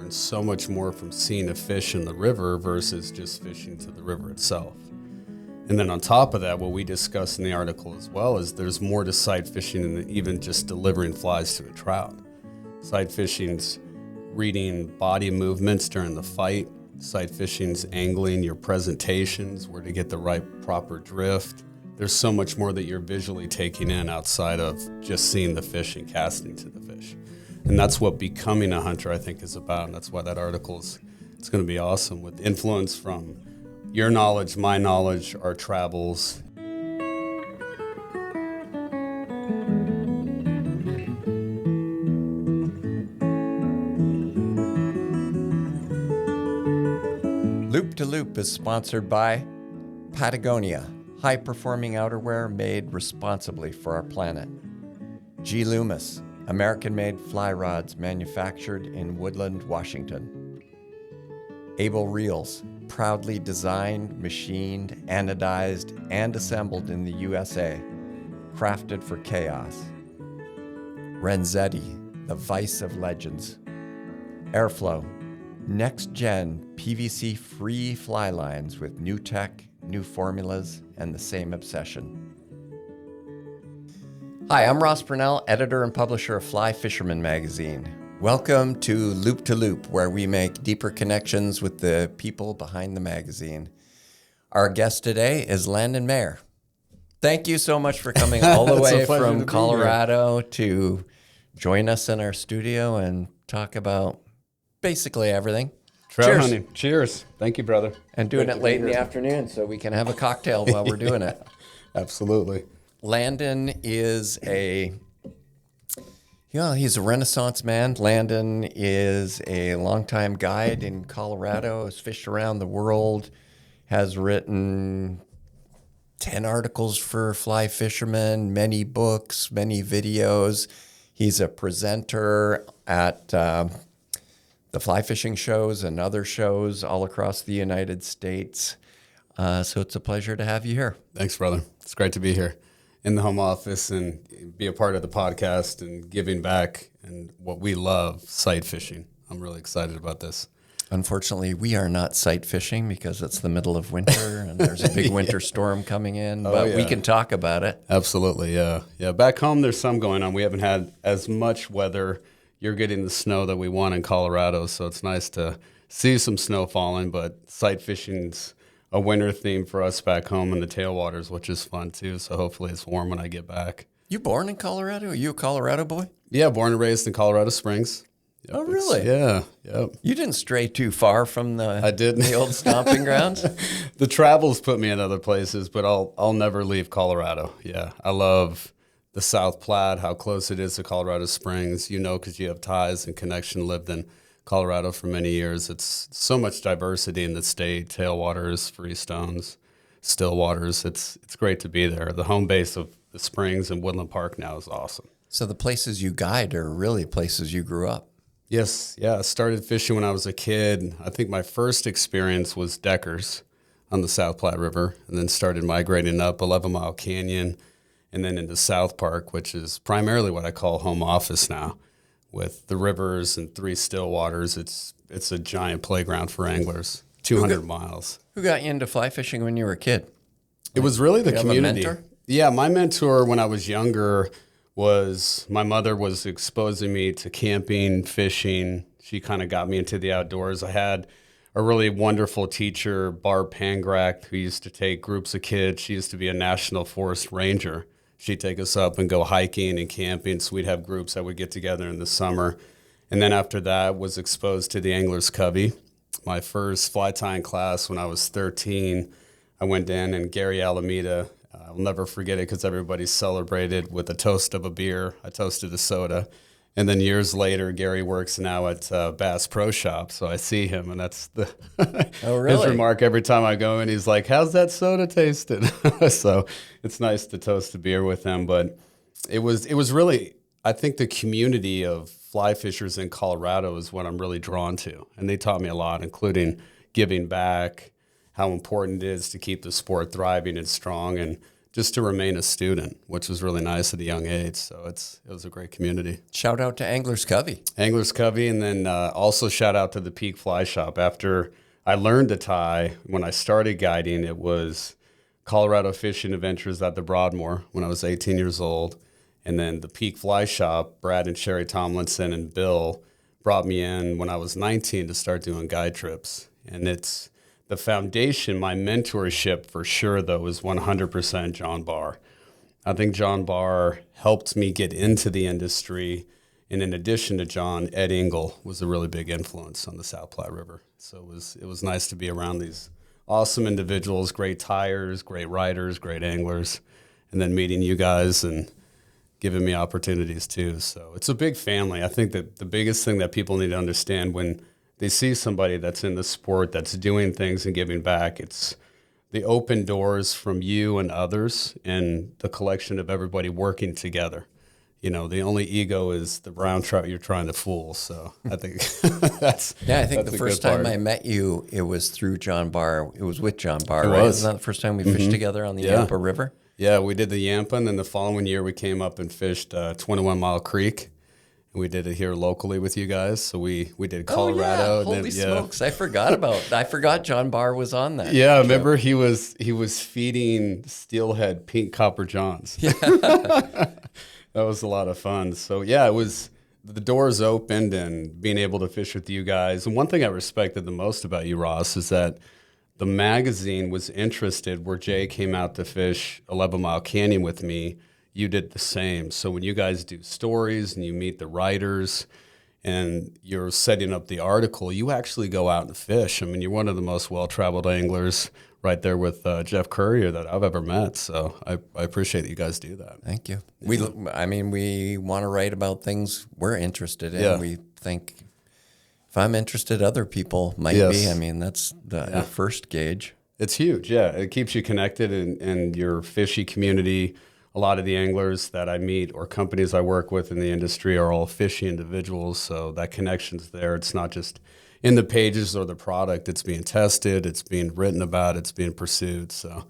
learn so much more from seeing a fish in the river versus just fishing to the river itself. And then on top of that, what we discuss in the article as well is there's more to sight fishing than even just delivering flies to a trout. Sight fishing's reading body movements during the fight. Sight fishing's angling, your presentations, where to get the right proper drift. There's so much more that you're visually taking in outside of just seeing the fish and casting to the fish. And that's what becoming a hunter, I think, is about. And that's why that article it's going to be awesome, with influence from your knowledge, my knowledge, our travels. Loop to Loop is sponsored by Patagonia, high-performing outerwear made responsibly for our planet. G. Loomis, American-made fly rods manufactured in Woodland, Washington. Able Reels, proudly designed, machined, anodized, and assembled in the USA, crafted for chaos. Renzetti, the vice of legends. Airflow, next-gen PVC-free fly lines with new tech, new formulas, and the same obsession. Hi, I'm Ross Purnell, editor and publisher of Fly Fisherman magazine. Welcome to Loop, where we make deeper connections with the people behind the magazine. Our guest today is Landon Mayer. Thank you so much for coming all the way from Colorado to join us in our studio and talk about basically everything. Trout hunting. Cheers. Thank you, brother. And doing it late in the afternoon so we can have a cocktail while we're doing it. Absolutely. Landon is he's a Renaissance man. Landon is a longtime guide in Colorado, has fished around the world, has written 10 articles for Fly Fisherman, many books, many videos. He's a presenter at the fly fishing shows and other shows all across the United States. So it's a pleasure to have you here. Thanks, brother. It's great to be here in the home office and be a part of the podcast and giving back and what we love, sight fishing. I'm really excited about this. Unfortunately, we are not sight fishing because it's the middle of winter and there's a big winter storm coming in, but we can talk about it. Absolutely, yeah. Yeah, back home there's some going on. We haven't had as much weather. You're getting the snow that we want in Colorado, so it's nice to see some snow falling, but sight fishing's a winter theme for us back home in the tailwaters, which is fun too, so hopefully it's warm when I get back. You born in Colorado? Are you a Colorado boy? Yeah, born and raised in Colorado Springs. Yep, oh, really? Yeah, yep. You didn't stray too far from the old stomping grounds? The travels put me in other places, but I'll never leave Colorado. Yeah, I love the South Platte, how close it is to Colorado Springs, because you have ties and connection, lived in Colorado for many years. It's so much diversity in the state, tailwaters, freestones, stillwaters. It's great to be there. The home base of the Springs and Woodland Park now is awesome. So the places you guide are really places you grew up. Yes, yeah. I started fishing when I was a kid. I think my first experience was Deckers on the South Platte River, and then started migrating up 11 Mile Canyon, and then into South Park, which is primarily what I call home office now, with the rivers and 3 stillwaters. It's a giant playground for anglers, 200 miles. Who got you into fly fishing when you were a kid? It was really the community. Have a mentor? Yeah, my mentor when I was younger was my mother was exposing me to camping, fishing. She kind of got me into the outdoors. I had a really wonderful teacher, Barb Pangrack, who used to take groups of kids. She used to be a national forest ranger. She'd take us up and go hiking and camping, so we'd have groups that would get together in the summer. And then after that, was exposed to the Angler's Covey. My first fly tying class when I was 13, I went in, and Gary Alameda, I'll never forget it because everybody celebrated with a toast of a beer. I toasted a soda. And then years later, Gary works now at Bass Pro Shop, so I see him, and that's the his remark every time I go in. He's like, "How's that soda tasted?" So it's nice to toast a beer with him. But it was really, I think the community of fly fishers in Colorado is what I'm really drawn to, and they taught me a lot, including giving back, how important it is to keep the sport thriving and strong, and just to remain a student, which was really nice at a young age. So it was a great community. Shout out to Anglers Covey. Anglers Covey, and then also shout out to the Peak Fly Shop. After I learned to tie, when I started guiding, it was Colorado Fishing Adventures at the Broadmoor when I was 18 years old. And then the Peak Fly Shop, Brad and Sherry Tomlinson and Bill brought me in when I was 19 to start doing guide trips. And it's the foundation, my mentorship for sure, though, is 100% John Barr. I think John Barr helped me get into the industry. And in addition to John, Ed Engel was a really big influence on the South Platte River. So it was nice to be around these awesome individuals, great tires, great riders, great anglers, and then meeting you guys and giving me opportunities too. So it's a big family. I think that the biggest thing that people need to understand when they see somebody that's in the sport, that's doing things and giving back, it's the open doors from you and others and the collection of everybody working together. You know, the only ego is the brown trout you're trying to fool. So I think that's I think the first time I met you, it was through John Barr. It was with John Barr, it right? was. Isn't that the first time we fished together on the Yampa River? Yeah, we did the Yampa, and then the following year we came up and fished 21 Mile Creek. We did it here locally with you guys. So we did Colorado. Oh, yeah. Holy smokes. I forgot John Barr was on that. Yeah, remember he was feeding steelhead pink copper johns. Yeah. That was a lot of fun. So yeah, it was the doors opened and being able to fish with you guys. And one thing I respected the most about you, Ross, is that the magazine was interested where Jay came out to fish 11 Mile Canyon with me. You did the same. So when you guys do stories and you meet the writers and you're setting up the article, you actually go out and fish. I mean, you're one of the most well-traveled anglers right there with Jeff Currier that I've ever met. So I appreciate that you guys do that. Thank you. Yeah. We want to write about things we're interested in. Yeah. We think if I'm interested, other people might be. I mean, that's the first gauge. It's huge. Yeah. It keeps you connected and your fishy community. A lot of the anglers that I meet or companies I work with in the industry are all fishy individuals. So that connection's there. It's not just in the pages or the product. It's being tested. It's being written about. It's being pursued. So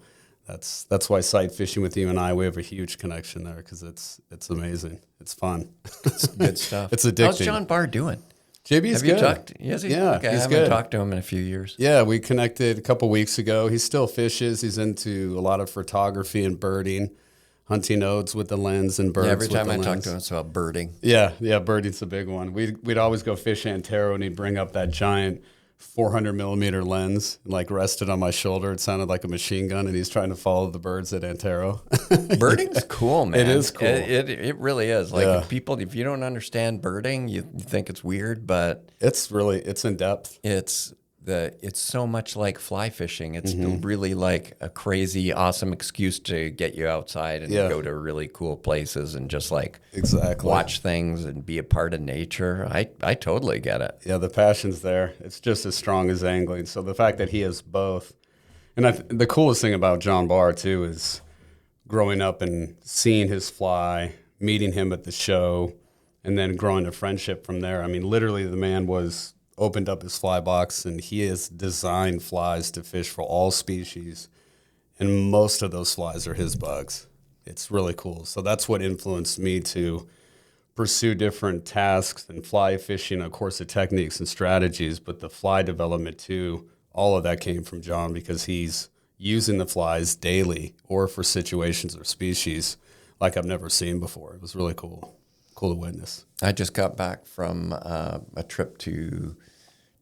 that's why sight fishing with you and we have a huge connection there because it's amazing. It's fun. It's good stuff. It's addicting. How's John Barr doing? JB's good. Have you talked? Yes, yeah, okay, he's I haven't good. talked to him in a few years. Yeah, we connected a couple weeks ago. He still fishes. He's into a lot of photography and birding. Hunting odes with the lens and birds. Yeah, every time with the I lens. talk to him, it's about birding. Yeah, birding's a big one. We'd always go fish Antero, and he'd bring up that giant 400 millimeter lens, and like rested on my shoulder. It sounded like a machine gun, and he's trying to follow the birds at Antero. Birding's cool, man. It is cool. It really is. Like if you don't understand birding, you think it's weird, but it's in depth. It's so much like fly fishing. It's really like a crazy, awesome excuse to get you outside and go to really cool places and just like watch things and be a part of nature. I totally get it. Yeah, the passion's there. It's just as strong as angling. So the fact that he has both. And the coolest thing about John Barr, too, is growing up and seeing his fly, meeting him at the show, and then growing a friendship from there. I mean, literally the man opened up his fly box, and he has designed flies to fish for all species, and most of those flies are his bugs. It's really cool. So that's what influenced me to pursue different tasks and fly fishing, of course, the techniques and strategies, but the fly development too. All of that came from John because he's using the flies daily or for situations or species like I've never seen before. It was really cool to witness. I just got back from a trip to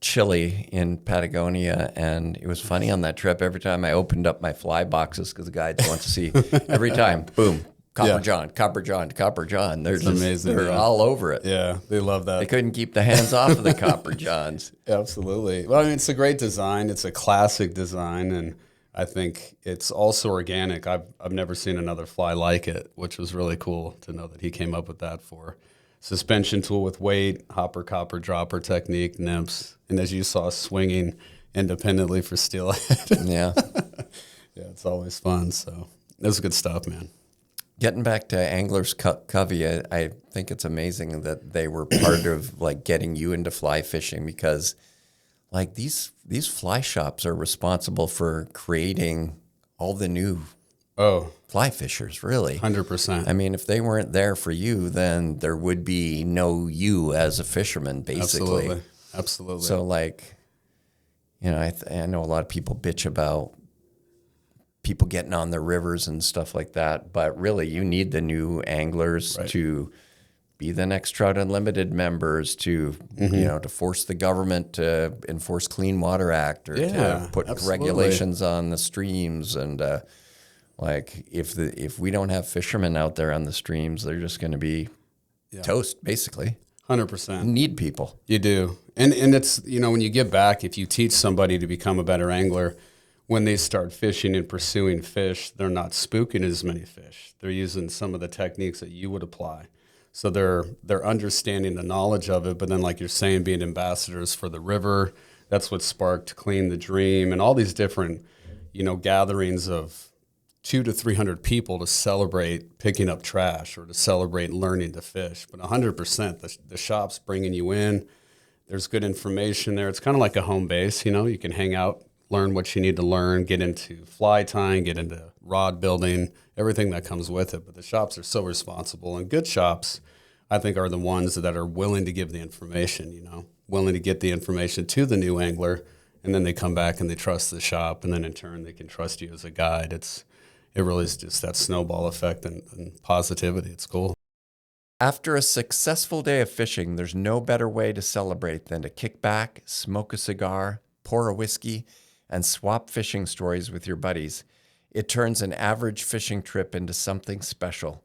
Chile in Patagonia, and it was funny on that trip. Every time I opened up my fly boxes, because the guides want to see, every time, boom, Copper John. They're amazing. They're all over it. Yeah, they love that. They couldn't keep the hands off of the Copper Johns. Absolutely. Well, I mean, it's a great design. It's a classic design, and I think it's also organic. I've never seen another fly like it, which was really cool to know that he came up with that for suspension tool with weight, hopper, copper, dropper technique, nymphs, and as you saw, swinging independently for steelhead. Yeah. Yeah, it's always fun. So it was good stuff, man. Getting back to Anglers Covey, I think it's amazing that they were part of like getting you into fly fishing because like these fly shops are responsible for creating all the new Oh, fly fishers, really. 100%. I mean, if they weren't there for you, then there would be no you as a fisherman, basically. Absolutely. So, like, you know, I know a lot of people bitch about people getting on their rivers and stuff like that, but really, you need the new anglers to be the next Trout Unlimited members, to you know, to force the government to enforce Clean Water Act, or to put regulations on the streams. And like, if we don't have fishermen out there on the streams, they're just going to be toast, basically. 100%. You need people. You do. And it's, you know, when you give back, if you teach somebody to become a better angler, when they start fishing and pursuing fish, they're not spooking as many fish. They're using some of the techniques that you would apply. So they're understanding the knowledge of it, but then, like you're saying, being ambassadors for the river, that's what sparked Clean the Dream and all these different, you know, gatherings of 200 to 300 people to celebrate picking up trash or to celebrate learning to fish. But 100%, the shop's bringing you in. There's good information there. It's kind of like a home base, you know. You can hang out, learn what you need to learn, get into fly tying, get into rod building, everything that comes with it. But the shops are so responsible, and good shops, I think, are the ones that are willing to give the information, you know, willing to get the information to the new angler, and then they come back and they trust the shop, and then in turn they can trust you as a guide. It really is just that snowball effect and positivity. It's cool. After a successful day of fishing, there's no better way to celebrate than to kick back, smoke a cigar, pour a whiskey, and swap fishing stories with your buddies. It turns an average fishing trip into something special.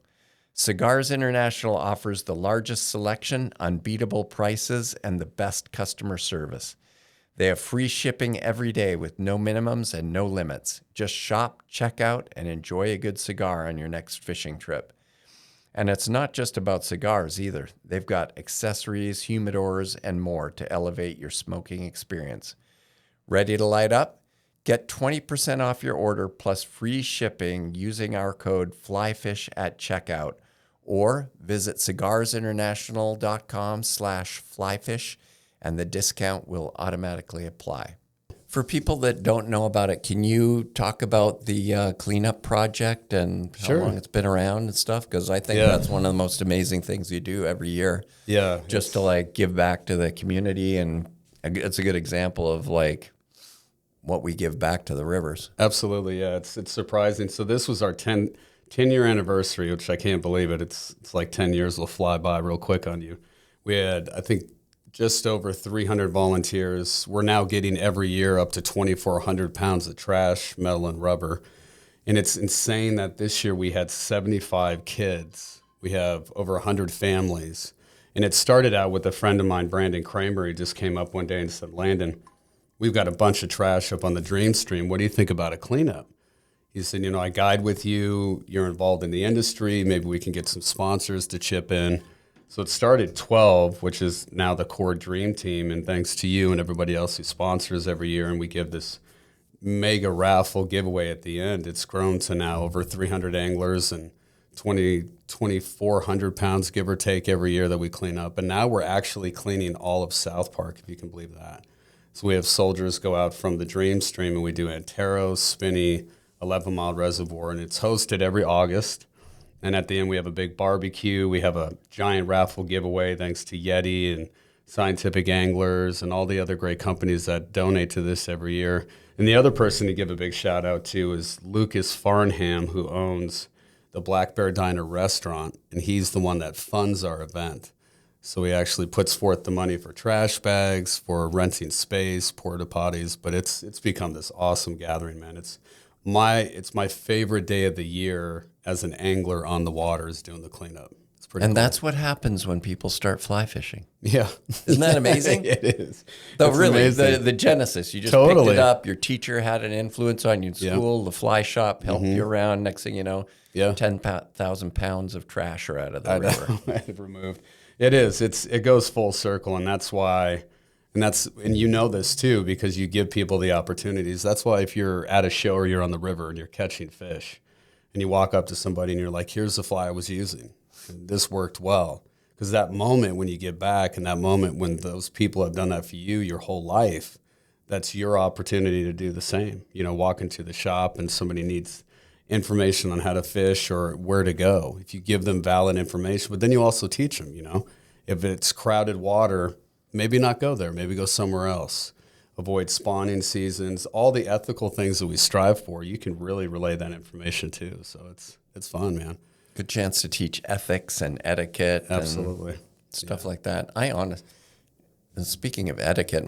Cigars International offers the largest selection, unbeatable prices, and the best customer service. They have free shipping every day with no minimums and no limits. Just shop, check out, and enjoy a good cigar on your next fishing trip. And it's not just about cigars either. They've got accessories, humidors, and more to elevate your smoking experience. Ready to light up? Get 20% off your order plus free shipping using our code FLYFISH at checkout, or visit cigarsinternational.com/flyfish, and the discount will automatically apply. For people that don't know about it, can you talk about the cleanup project and how long it's been around and stuff? Because I think that's one of the most amazing things you do every year. Yeah. Just to like give back to the community, and it's a good example of like what we give back to the rivers. Absolutely, yeah. It's surprising. So this was our 10-year anniversary, which I can't believe it. It's like 10 years will fly by real quick on you. We had, I think, just over 300 volunteers. We're now getting every year up to 2,400 pounds of trash, metal, and rubber. And it's insane that this year we had 75 kids. We have over 100 families. And it started out with a friend of mine, Brandon Kramer. He just came up one day and said, Landon, we've got a bunch of trash up on the Dream Stream. What do you think about a cleanup? He said, you know, I guide with you. You're involved in the industry. Maybe we can get some sponsors to chip in. So it started 12, which is now the core Dream Team. And thanks to you and everybody else who sponsors every year, and we give this mega raffle giveaway at the end, it's grown to now over 300 anglers and 2,400 pounds, give or take, every year that we clean up. And now we're actually cleaning all of South Park, if you can believe that. So we have soldiers go out from the Dream Stream, and we do Antero, Spinney, 11-Mile Reservoir, and it's hosted every August. And at the end, we have a big barbecue. We have a giant raffle giveaway thanks to Yeti and Scientific Anglers and all the other great companies that donate to this every year. And the other person to give a big shout out to is Lucas Farnham, who owns the Black Bear Diner restaurant, and he's the one that funds our event. So he actually puts forth the money for trash bags, for renting space, porta potties, but it's become this awesome gathering, man. It's my favorite day of the year as an angler on the water is doing the cleanup. It's pretty cool. That's what happens when people start fly fishing. Yeah. Isn't that amazing? It is. Though It's really, amazing. the genesis, you just Totally. picked it up, your teacher had an influence on you in school, the fly shop helped you around, next thing you know, 10,000 pounds of trash are out of the river. Removed. It is. It goes full circle, and that's why, and you know this too because you give people the opportunities. That's why if you're at a show or you're on the river and you're catching fish, and you walk up to somebody and you're like, "Here's the fly I was using, and this worked well." Because that moment when you get back, and that moment when those people have done that for you your whole life, that's your opportunity to do the same. You know, walk into the shop and somebody needs information on how to fish or where to go. If you give them valid information, but then you also teach them, if it's crowded water, maybe not go there, maybe go somewhere else. Avoid spawning seasons, all the ethical things that we strive for, you can really relay that information too. So it's fun, man. Good chance to teach ethics and etiquette. Absolutely. And stuff like that. And speaking of etiquette,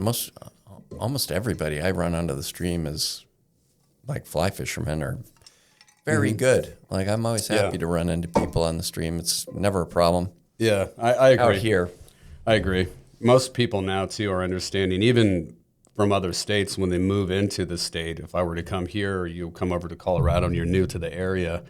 almost everybody I run onto the stream is like fly fishermen are very good. Like I'm always happy to run into people on the stream. It's never a problem. Yeah, I agree. Out here. I agree. Most people now too are understanding, even from other states, when they move into the state. If I were to come here or you come over to Colorado and you're new to the area,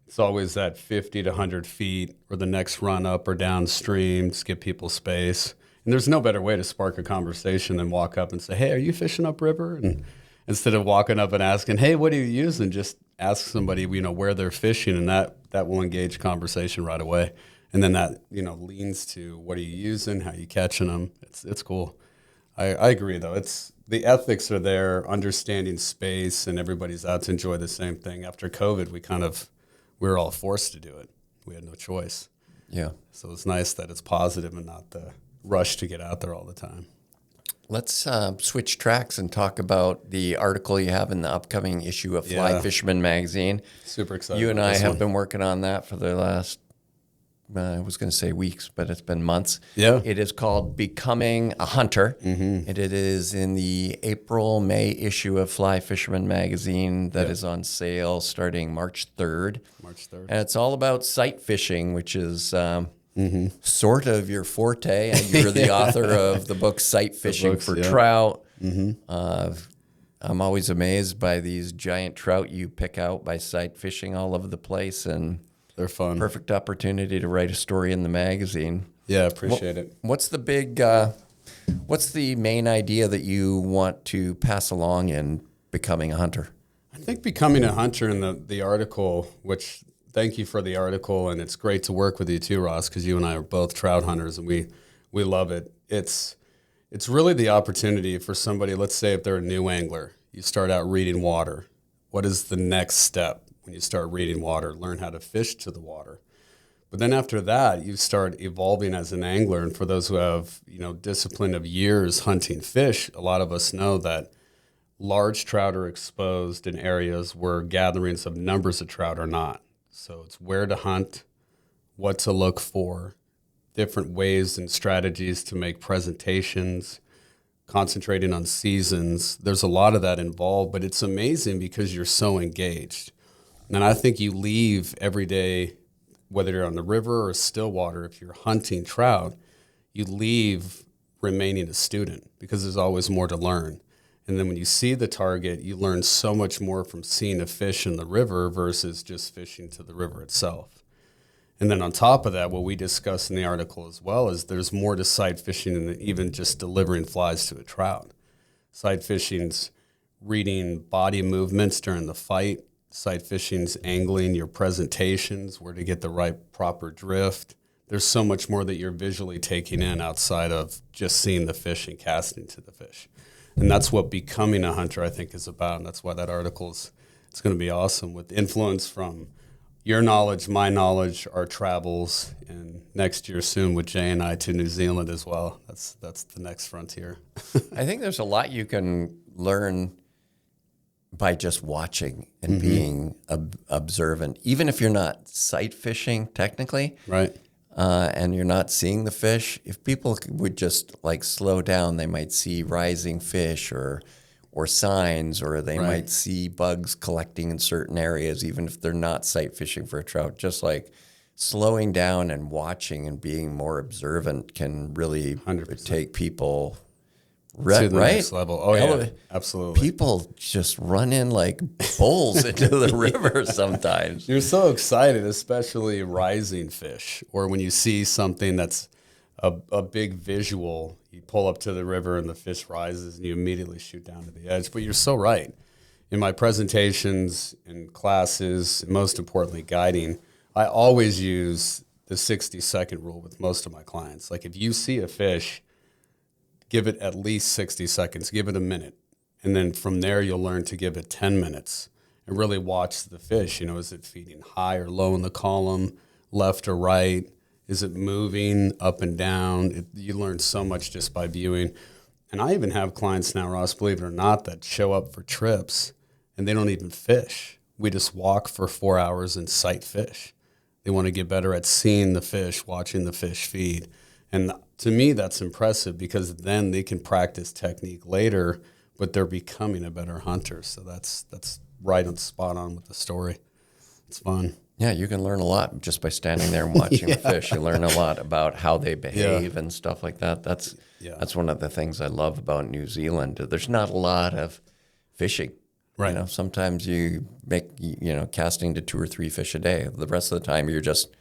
it's always that 50 to 100 feet or the next run up or downstream to give people space. And there's no better way to spark a conversation than walk up and say, hey, are you fishing upriver? And instead of walking up and asking, hey, what are you using? Just ask somebody, where they're fishing, and that will engage conversation right away. And then that, leans to what are you using, how are you catching them? It's cool. I agree, though. It's the ethics are there, understanding space, and everybody's out to enjoy the same thing. After COVID, we were all forced to do it. We had no choice. Yeah. So it's nice that it's positive and not the rush to get out there all the time. Let's switch tracks and talk about the article you have in the upcoming issue of Fly Fisherman magazine. Super excited. You and I have been working on that for the last, I was going to say weeks, but it's been months. Yeah. It is called Becoming a Hunter, and it is in the April-May issue of Fly Fisherman magazine that is on sale starting March 3rd. And it's all about sight fishing, which is sort of your forte. And you're the author of the book Sight Fishing for Trout. I'm always amazed by these giant trout you pick out by sight fishing all over the place, and they're fun. Perfect opportunity to write a story in the magazine. Yeah, appreciate it. What's the main idea that you want to pass along in Becoming a Hunter? I think Becoming a Hunter in the article, which thank you for the article, and it's great to work with you too, Ross, because you and I are both trout hunters, and we love it. It's really the opportunity for somebody, let's say if they're a new angler, you start out reading water. What is the next step when you start reading water? Learn how to fish to the water. But then after that, you start evolving as an angler. And for those who have, discipline of years hunting fish, a lot of us know that large trout are exposed in areas where gatherings of numbers of trout are not. So it's where to hunt, what to look for, different ways and strategies to make presentations, concentrating on seasons. There's a lot of that involved, but it's amazing because you're so engaged. And I think you leave every day, whether you're on the river or Stillwater, if you're hunting trout, you leave remaining a student because there's always more to learn. And then when you see the target, you learn so much more from seeing a fish in the river versus just fishing to the river itself. And then on top of that, what we discuss in the article as well is there's more to sight fishing than even just delivering flies to a trout. Sight fishing's reading body movements during the fight. Sight fishing's angling your presentations, where to get the right proper drift. There's so much more that you're visually taking in outside of just seeing the fish and casting to the fish. And that's what Becoming a Hunter, I think, is about. And that's why that article's it's going to be awesome with influence from your knowledge, my knowledge, our travels, and next year soon with Jay and I to New Zealand as well. That's the next frontier. I think there's a lot you can learn by just watching and being observant, even if you're not sight fishing technically, Right. And you're not seeing the fish. If people would just slow down, they might see rising fish or signs, or they might see bugs collecting in certain areas, even if they're not sight fishing for a trout. Just slowing down and watching and being more observant can really 100%. take people to the next level. Oh, yeah, absolutely. People just run in like bulls into the river sometimes. You're so excited, especially rising fish, or when you see something that's a big visual, you pull up to the river and the fish rises and you immediately shoot down to the edge. But you're so right. In my presentations, in classes, and most importantly, guiding, I always use the 60-second rule with most of my clients. Like if you see a fish, give it at least 60 seconds, give it a minute. And then from there, you'll learn to give it 10 minutes. and really watch the fish. Is it feeding high or low in the column, left or right? Is it moving up and down? You learn so much just by viewing. And I even have clients now, Ross, believe it or not, that show up for trips and they don't even fish. We just walk for 4 hours and sight fish. They want to get better at seeing the fish, watching the fish feed. And to me, that's impressive because then they can practice technique later, but they're becoming a better hunter. So that's right on spot on with the story. It's fun. Yeah, you can learn a lot just by standing there and watching the fish. You learn a lot about how they behave and stuff like that. That's one of the things I love about New Zealand. There's not a lot of fishing. Right. Sometimes you make, casting to 2 or 3 fish a day. The rest of the time you're just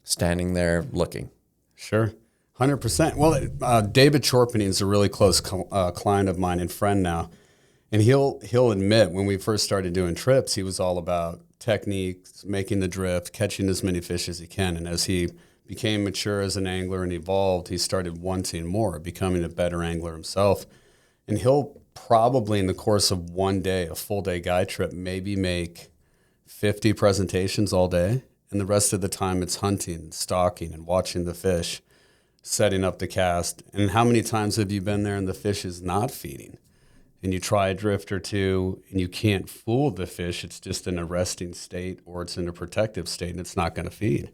standing there looking. Sure. 100%. Well, David Chorpenny is a really close client of mine and friend now. And he'll admit when we first started doing trips, he was all about techniques, making the drift, catching as many fish as he can. And as he became mature as an angler and evolved, he started wanting more, becoming a better angler himself. And he'll probably in the course of one day, a full day guide trip, maybe make 50 presentations all day. And the rest of the time it's hunting, stalking, and watching the fish, setting up the cast. And how many times have you been there and the fish is not feeding? And you try a drift or two and you can't fool the fish. It's just in a resting state or it's in a protective state and it's not going to feed.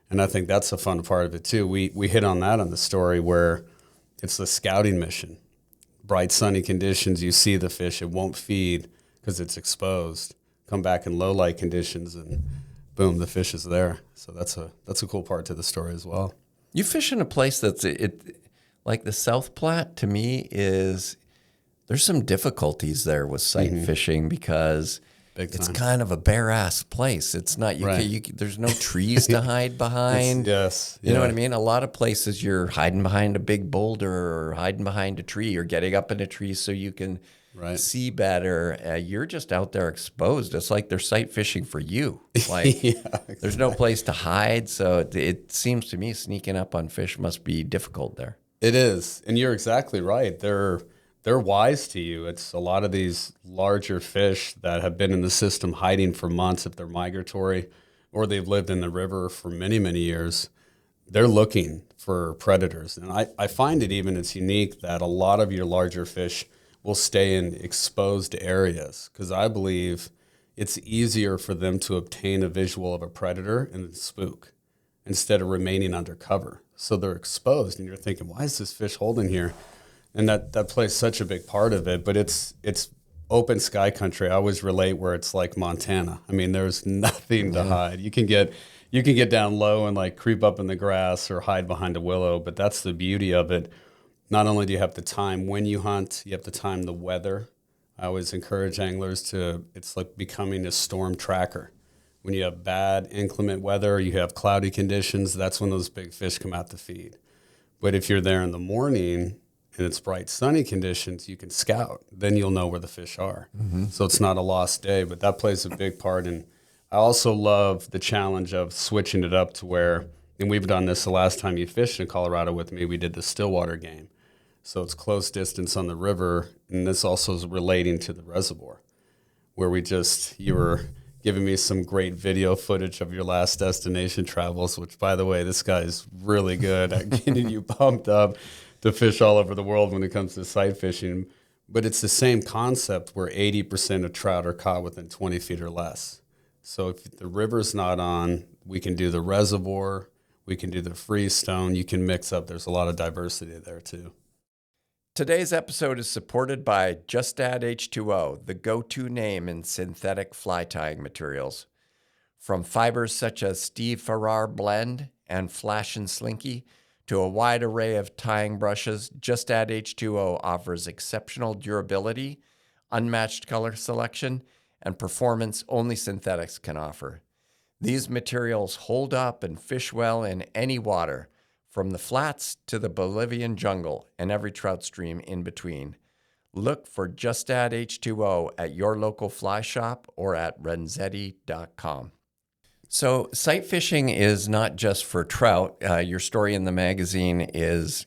And I think that's a fun part of it too. We hit on that on the story where it's the scouting mission. Bright sunny conditions, you see the fish, it won't feed because it's exposed. Come back in low light conditions and boom, the fish is there. So that's a cool part to the story as well. You fish in a place that's like the South Platte to me is there's some difficulties there with sight fishing because it's kind of a bare-ass place. It's not, there's no trees to hide behind. You know what I mean? A lot of places you're hiding behind a big boulder or hiding behind a tree or getting up in a tree so you can see better. You're just out there exposed. It's like they're sight fishing for you. Like exactly. There's no place to hide. So it seems to me sneaking up on fish must be difficult there. It is. And you're exactly right. They're wise to you. It's a lot of these larger fish that have been in the system hiding for months if they're migratory or they've lived in the river for many, many years. They're looking for predators. And I find it's unique that a lot of your larger fish will stay in exposed areas because I believe it's easier for them to obtain a visual of a predator and spook instead of remaining undercover. So they're exposed and you're thinking, why is this fish holding here? And that plays such a big part of it, but it's open sky country. I always relate where it's like Montana. I mean, there's nothing to hide. You can get down low and like creep up in the grass or hide behind a willow, but that's the beauty of it. Not only do you have to time when you hunt, you have to time the weather. I always encourage anglers it's like becoming a storm tracker. When you have bad, inclement weather, you have cloudy conditions, that's when those big fish come out to feed. But if you're there in the morning and it's bright, sunny conditions, you can scout. Then you'll know where the fish are. So it's not a lost day, but that plays a big part. And I also love the challenge of switching it up to where, and we've done this the last time you fished in Colorado with me, we did the Stillwater game. So it's close distance on the river, and this also is relating to the reservoir, where you were giving me some great video footage of your last destination travels, which, by the way, this guy is really good at getting you pumped up to fish all over the world when it comes to sight fishing. But it's the same concept where 80% of trout are caught within 20 feet or less. So if the river's not on, we can do the reservoir, we can do the freestone, you can mix up. There's a lot of diversity there too. Today's episode is supported by Just Add H2O, the go-to name in synthetic fly tying materials. From fibers such as Steve Farrar blend and Flash and Slinky to a wide array of tying brushes, Just Add H2O offers exceptional durability, unmatched color selection, and performance only synthetics can offer. These materials hold up and fish well in any water, from the flats to the Bolivian jungle and every trout stream in between. Look for Just Add H2O at your local fly shop or at renzetti.com. So sight fishing is not just for trout. Your story in the magazine is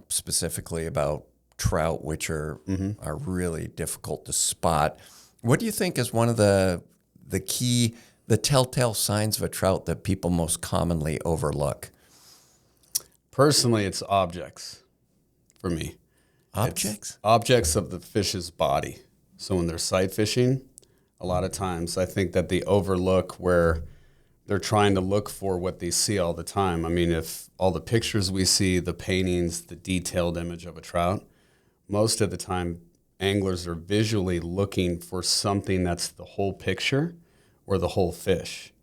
specifically about trout, which are really difficult to spot. What do you think is one of the telltale signs of a trout that people most commonly overlook? Personally, it's objects for me. Objects? It's objects of the fish's body. So when they're sight fishing, a lot of times I think that they overlook where they're trying to look for what they see all the time. I mean, if all the pictures we see, the paintings, the detailed image of a trout, most of the time anglers are visually looking for something that's the whole picture or the whole fish.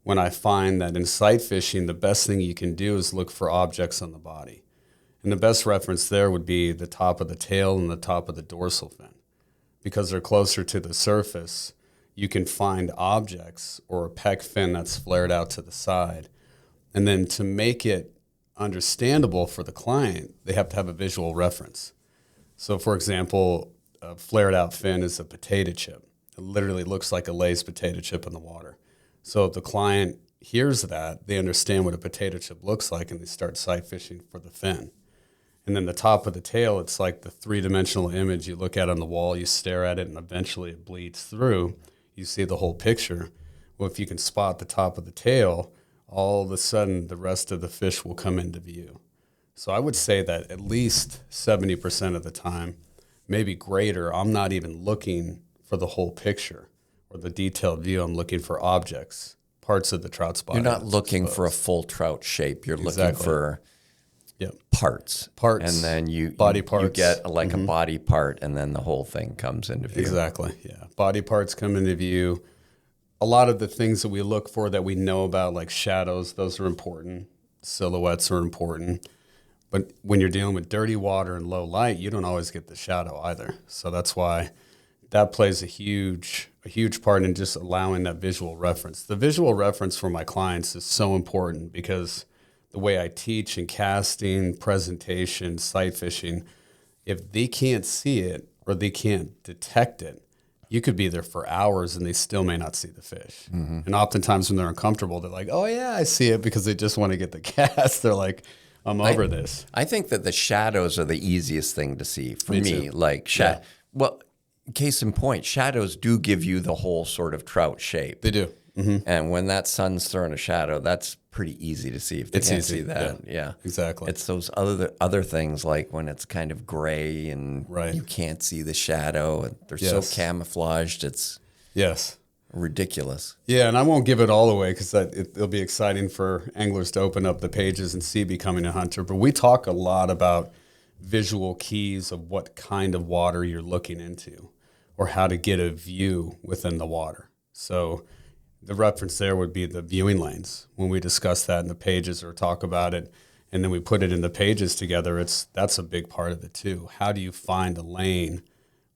When I find that in sight fishing, the best thing you can do is look for objects on the body. And the best reference there would be the top of the tail and the top of the dorsal fin. Because they're closer to the surface, you can find objects or a pec fin that's flared out to the side. And then to make it understandable for the client, they have to have a visual reference. So for example, a flared out fin is a potato chip. It literally looks like a Lay's potato chip in the water. So if the client hears that, they understand what a potato chip looks like and they start sight fishing for the fin. And then the top of the tail, it's like the three-dimensional image you look at on the wall, you stare at it, and eventually it bleeds through. You see the whole picture. Well, if you can spot the top of the tail, all of a sudden the rest of the fish will come into view. So I would say that at least 70% of the time, maybe greater, I'm not even looking for the whole picture or the detailed view. I'm looking for objects, parts of the trout's body. You're not looking for a full trout shape. You're looking for parts. And then you get like a body part, and then the whole thing comes into view. Exactly, yeah. Body parts come into view. A lot of the things that we look for that we know about, like shadows, those are important. Silhouettes are important. But when you're dealing with dirty water and low light, you don't always get the shadow either. So that's why that plays a huge part in just allowing that visual reference. The visual reference for my clients is so important because the way I teach in casting, presentation, sight fishing, if they can't see it or they can't detect it, you could be there for hours and they still may not see the fish. Mm-hmm. And oftentimes when they're uncomfortable, they're like, oh yeah, I see it, because they just want to get the cast. They're like, I'm over this. I think that the shadows are the easiest thing to see for me. Too. Like, well, case in point, shadows do give you the whole sort of trout shape. They do. Mm-hmm. And when that sun's throwing a shadow, that's pretty easy to see if they can't see that. Yeah, exactly. It's those other things, like when it's kind of gray and you can't see the shadow, and they're so camouflaged. It's ridiculous. Yeah, and I won't give it all away because it'll be exciting for anglers to open up the pages and see Becoming a Hunter. But we talk a lot about visual keys of what kind of water you're looking into or how to get a view within the water. So the reference there would be the viewing lanes. When we discuss that in the pages or talk about it, and then we put it in the pages together, that's a big part of it too. How do you find a lane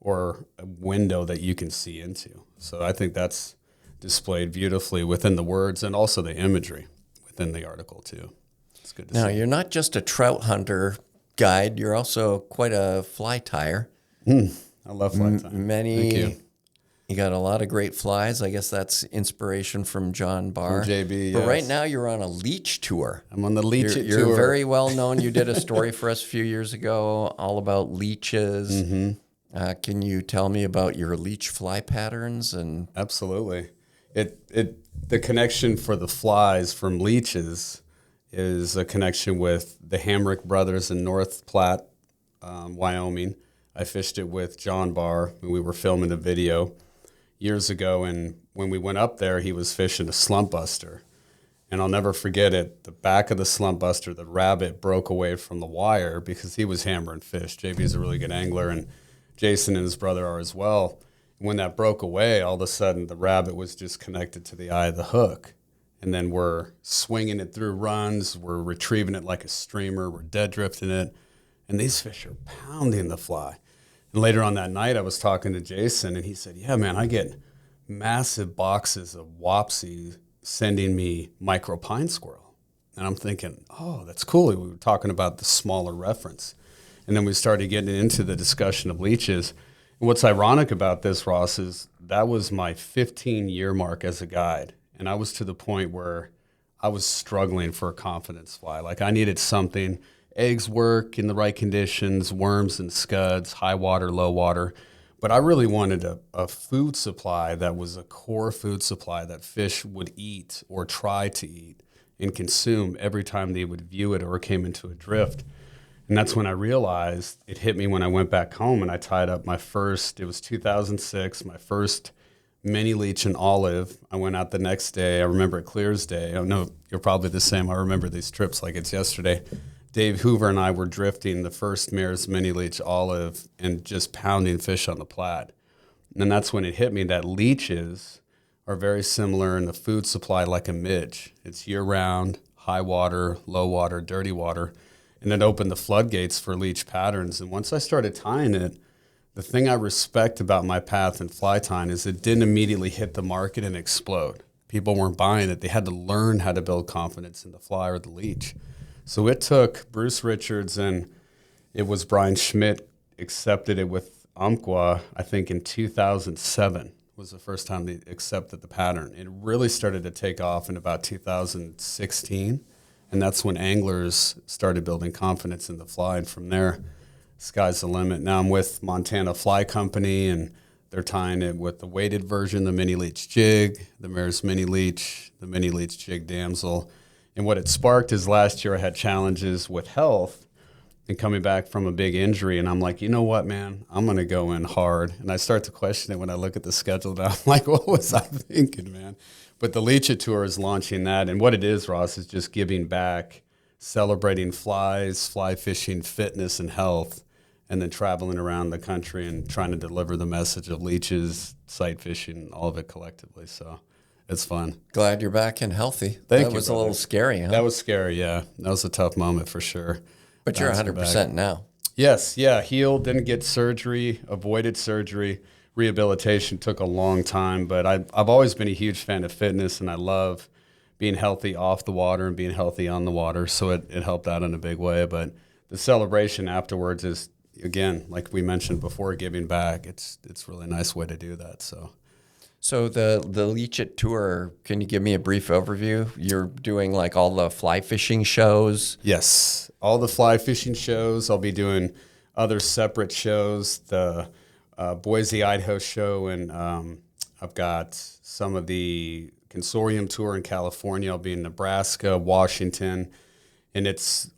or a window that you can see into? So I think that's displayed beautifully within the words and also the imagery within the article too. It's good to see. Now, you're not just a trout hunter guide, you're also quite a fly tyer. I love fly tying. Thank you. You got a lot of great flies. I guess that's inspiration from John Barr. From JB, But right now you're on a leech tour. I'm on the leech tour. You're very well known. You did a story for us a few years ago all about leeches. Mm-hmm. Can you tell me about your leech fly patterns? And Absolutely. The connection for the flies from leeches is a connection with the Hamrick brothers in North Platte, Wyoming. I fished it with John Barr when we were filming a video years ago, and when we went up there, he was fishing a slump buster. And I'll never forget it. The back of the slump buster, the rabbit broke away from the wire because he was hammering fish. JB is a really good angler, and Jason and his brother are as well. And when that broke away, all of a sudden the rabbit was just connected to the eye of the hook. And then we're swinging it through runs. We're retrieving it like a streamer. We're dead drifting it. And these fish are pounding the fly. And later on that night, I was talking to Jason, and he said, yeah, man, I get massive boxes of Wapsie sending me micro pine squirrel. And I'm thinking, oh, that's cool. We were talking about the smaller reference. And then we started getting into the discussion of leeches. And what's ironic about this, Ross, is that was my 15-year mark as a guide. And I was to the point where I was struggling for a confidence fly. Like I needed something. eggs work in the right conditions, worms and scuds, high water, low water. But I really wanted a food supply that was a core food supply that fish would eat or try to eat and consume every time they would view it or came into a drift. And that's when I realized it hit me when I went back home and I tied up my first, it was 2006, my first mini leech and olive. I went out the next day. I remember it clear as day. I know you're probably the same. I remember these trips like it's yesterday. Dave Hoover and I were drifting the first Mare's mini leech olive and just pounding fish on the Platte. And that's when it hit me that leeches are very similar in the food supply like a midge. It's year-round, high water, low water, dirty water. And it opened the floodgates for leech patterns. And once I started tying it, the thing I respect about my path and fly tying is it didn't immediately hit the market and explode. People weren't buying it. They had to learn how to build confidence in the fly or the leech. So it took Bruce Richards and it was Brian Schmidt accepted it with Umpqua, I think in 2007 was the first time they accepted the pattern. It really started to take off in about 2016. And that's when anglers started building confidence in the fly. And from there, sky's the limit. Now I'm with Montana Fly Company, and they're tying it with the weighted version, the mini leech jig, the Mare's mini leech, the mini leech jig damsel. And what it sparked is last year I had challenges with health and coming back from a big injury. And I'm like, you know what, man, I'm going to go in hard. And I start to question it when I look at the schedule. And I'm like, what was I thinking, man? But the Leech Tour is launching that. And what it is, Ross, is just giving back, celebrating flies, fly fishing, fitness, and health, and then traveling around the country and trying to deliver the message of leeches, sight fishing, all of it collectively. So it's fun. Glad you're back and healthy. Thank you. That was a little scary, huh? That was scary, yeah. That was a tough moment for sure. But you're 100% now. Yes, yeah. Healed, didn't get surgery, avoided surgery. Rehabilitation took a long time, but I've always been a huge fan of fitness, and I love being healthy off the water and being healthy on the water. So it helped out in a big way. But the celebration afterwards is, again, like we mentioned before, giving back. It's really a nice way to do that. So the Leech Tour, can you give me a brief overview? You're doing like all the fly fishing shows? Yes, all the fly fishing shows. I'll be doing other separate shows, the Boise, Idaho show, and I've got some of the consortium tour in California. I'll be in Nebraska, Washington, and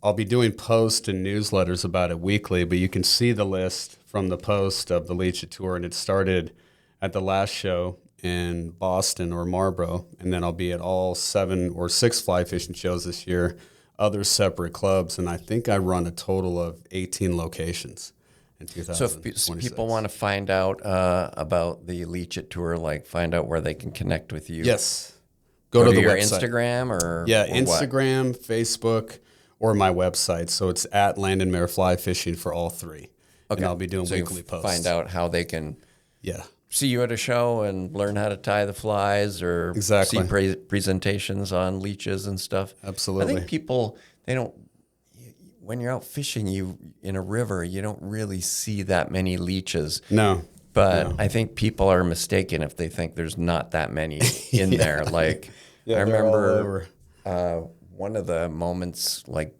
I'll be doing posts and newsletters about it weekly, but you can see the list from the post of the Leech Tour, and it started at the last show in Boston or Marlboro, and then I'll be at all 7 or 6 fly fishing shows this year, other separate clubs, and I think I run a total of 18 locations in 2026. So if people want to find out about the Leech Tour, like find out where they can connect with you. Yes. Go to the your website. Instagram or Instagram, what? Facebook, or my website. So it's at Landon Mayer Fly Fishing for all 3. Okay. And I'll be doing weekly posts. Find out how they can see you at a show and learn how to tie the flies or see presentations on leeches and stuff. Absolutely. I think people, when you're out fishing in a river, you don't really see that many leeches. No. But I think people are mistaken if they think there's not that many in there. Like I remember one of the moments, like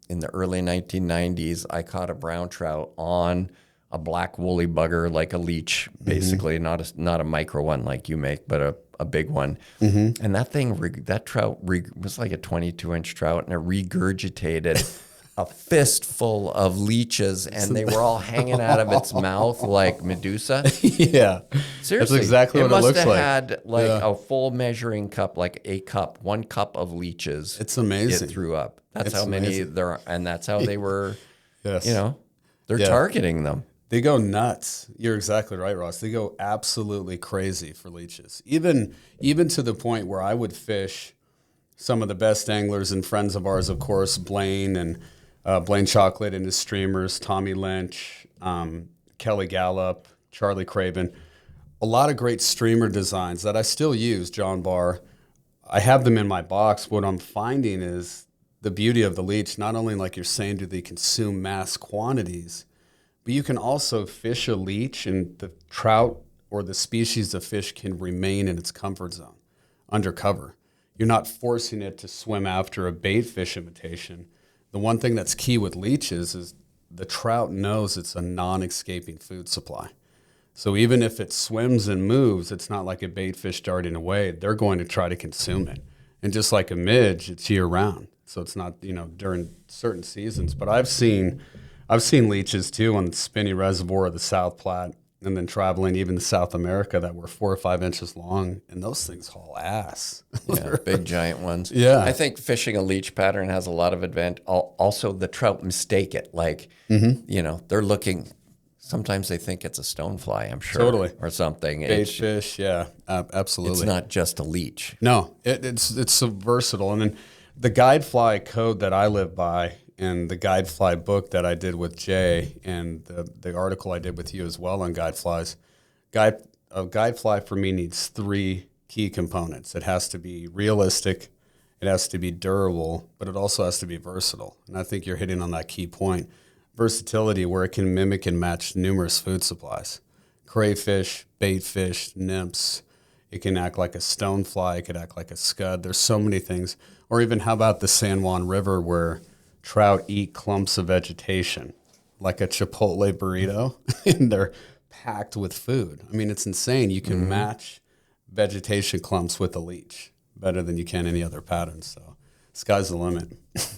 in the early 1990s, I caught a brown trout on a black woolly bugger, like a leech, basically, not a micro one like you make, but a big one. Mm-hmm. And that trout was like a 22-inch trout, and it regurgitated a fistful of leeches, and they were all hanging out of its mouth like Medusa. Yeah. Seriously. That's exactly what it looks like. It must have had like a full measuring cup, like 1 cup of leeches. It's amazing. It threw up. That's how many there are, and that's how they were, yes. They're targeting them. They go nuts. You're exactly right, Ross. They go absolutely crazy for leeches. Even to the point where I would fish some of the best anglers and friends of ours, of course, Blaine and Blaine Chocolate and his streamers, Tommy Lynch, Kelly Gallup, Charlie Craven. A lot of great streamer designs that I still use, John Barr. I have them in my box. What I'm finding is the beauty of the leech, not only like you're saying, do they consume mass quantities, but you can also fish a leech and the trout or the species of fish can remain in its comfort zone, undercover. You're not forcing it to swim after a bait fish imitation. the one thing that's key with leeches is the trout knows it's a non-escaping food supply. So even if it swims and moves, it's not like a bait fish darting away. They're going to try to consume it. And just like a midge, it's year round. So it's not, during certain seasons. But I've seen leeches too on the Spinney Reservoir of the South Platte, and then traveling even to South America that were 4 or 5 inches long, and those things haul ass. Yeah, big giant ones. Yeah. I think fishing a leech pattern has a lot of advantage. Also, the trout mistake it. Like, they're looking. Sometimes they think it's a stonefly, I'm sure. Totally. Or something. Bait fish, yeah, absolutely. It's not just a leech. No, it's so versatile. And then the guide fly code that I live by, and the guide fly book that I did with Jay, and the article I did with you as well on guide flies, a guide fly for me needs 3 key components. It has to be realistic, it has to be durable, but it also has to be versatile. And I think you're hitting on that key point. Versatility, where it can mimic and match numerous food supplies. Crayfish, bait fish, nymphs. It can act like a stonefly. It could act like a scud. There's so many things. Or even how about the San Juan River, where trout eat clumps of vegetation, like a Chipotle burrito, and they're packed with food. I mean, it's insane. You can match vegetation clumps with a leech better than you can any other pattern. So sky's the limit.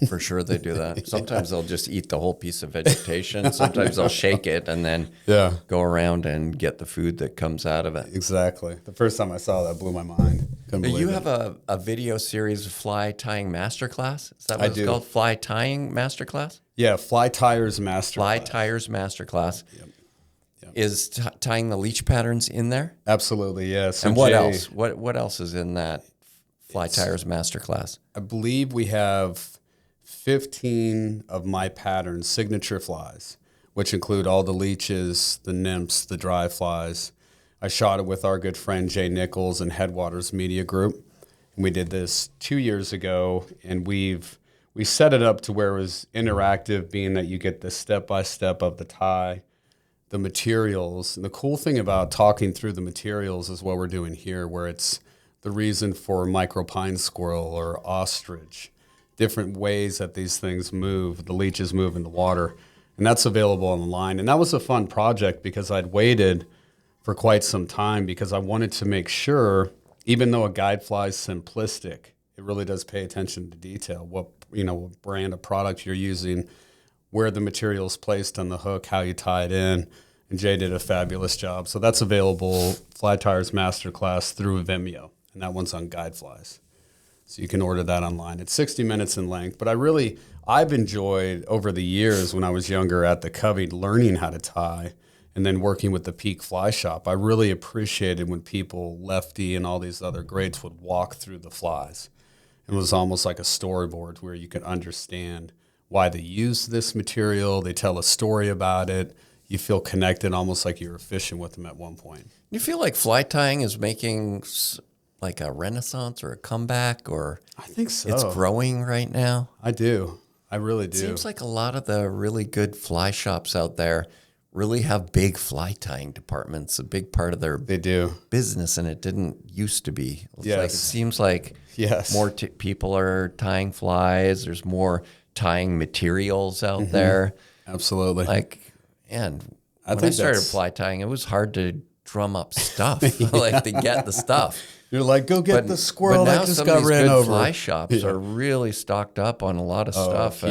For sure they do that. Sometimes they'll just eat the whole piece of vegetation. Sometimes they'll shake it and then go around and get the food that comes out of it. Exactly. The first time I saw that blew my mind. You have a video series of fly tying masterclass? Is that what it's called? Fly tying masterclass? Yeah, Fly Tyers Masterclass. Fly Tyers Masterclass. Yep. Is tying the leech patterns in there? Absolutely, yes. Yeah. And what else? What else is in that Fly Tyers Masterclass? I believe we have 15 of my patterns, signature flies, which include all the leeches, the nymphs, the dry flies. I shot it with our good friend Jay Nichols and Headwaters Media Group. And we did this 2 years ago, and we set it up to where it was interactive, being that you get the step-by-step of the tie, the materials. And the cool thing about talking through the materials is what we're doing here, where it's the reason for micro pine squirrel or ostrich, different ways that these things move, the leeches move in the water. And that's available online. And that was a fun project because I'd waited for quite some time because I wanted to make sure, even though a guide fly is simplistic, it really does pay attention to detail, what brand of product you're using, where the material is placed on the hook, how you tie it in. And Jay did a fabulous job. So that's available, Fly Tyers Masterclass, through Vimeo. And that one's on guide flies. So you can order that online. It's 60 minutes in length. But I've enjoyed over the years when I was younger at the Covey learning how to tie and then working with the Peak Fly Shop. I really appreciated when people, Lefty and all these other greats, would walk through the flies. It was almost like a storyboard where you could understand why they use this material. They tell a story about it. You feel connected, almost like you were fishing with them at one point. You feel like fly tying is making like a renaissance or a comeback, or I think so. It's growing right now? I do. I really do. It seems like a lot of the really good fly shops out there really have big fly tying departments, a big part of their business, and it didn't used to be. It seems like more people are tying flies. There's more tying materials out there. Absolutely. When I started fly tying, it was hard to drum up stuff, to get the stuff. You're like, go get the squirrel that just got ran over. But now some of these good fly shops are really stocked up on a lot of stuff.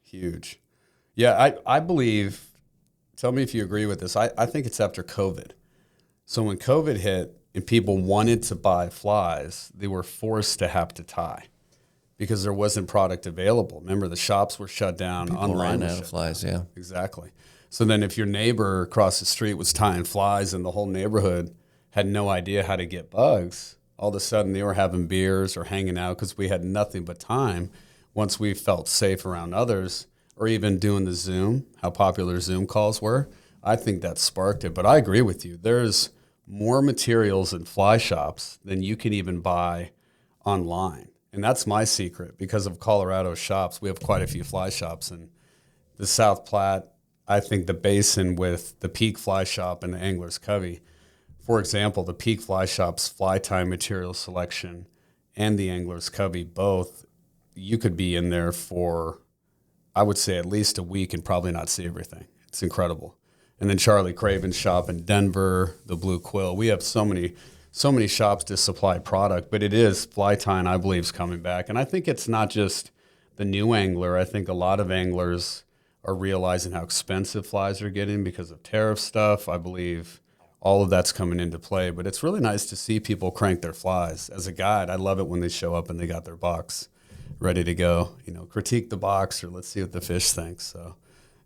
Huge. Yeah, I believe, tell me if you agree with this, I think it's after COVID. So when COVID hit and people wanted to buy flies, they were forced to have to tie because there wasn't product available. Remember, the shops were shut down. People ran out of flies, yeah. Exactly. So then if your neighbor across the street was tying flies and the whole neighborhood had no idea how to get bugs, all of a sudden they were having beers or hanging out because we had nothing but time once we felt safe around others, or even doing the Zoom, how popular Zoom calls were. I think that sparked it. But I agree with you. There's more materials in fly shops than you can even buy online. And that's my secret. Because of Colorado shops, we have quite a few fly shops. And the South Platte, I think the basin with the Peak Fly Shop and the Angler's Covey. For example, the Peak Fly Shop's fly tying material selection and the Angler's Covey, both, you could be in there for I would say, at least a week and probably not see everything. It's incredible. And then Charlie Craven's shop in Denver, the Blue Quill. We have so many shops to supply product, but it is fly tying, I believe, is coming back. And I think it's not just the new angler. I think a lot of anglers are realizing how expensive flies are getting because of tariff stuff. I believe all of that's coming into play, but it's really nice to see people crank their flies. As a guide, I love it when they show up and they got their box ready to go. You know, critique the box or let's see what the fish thinks. So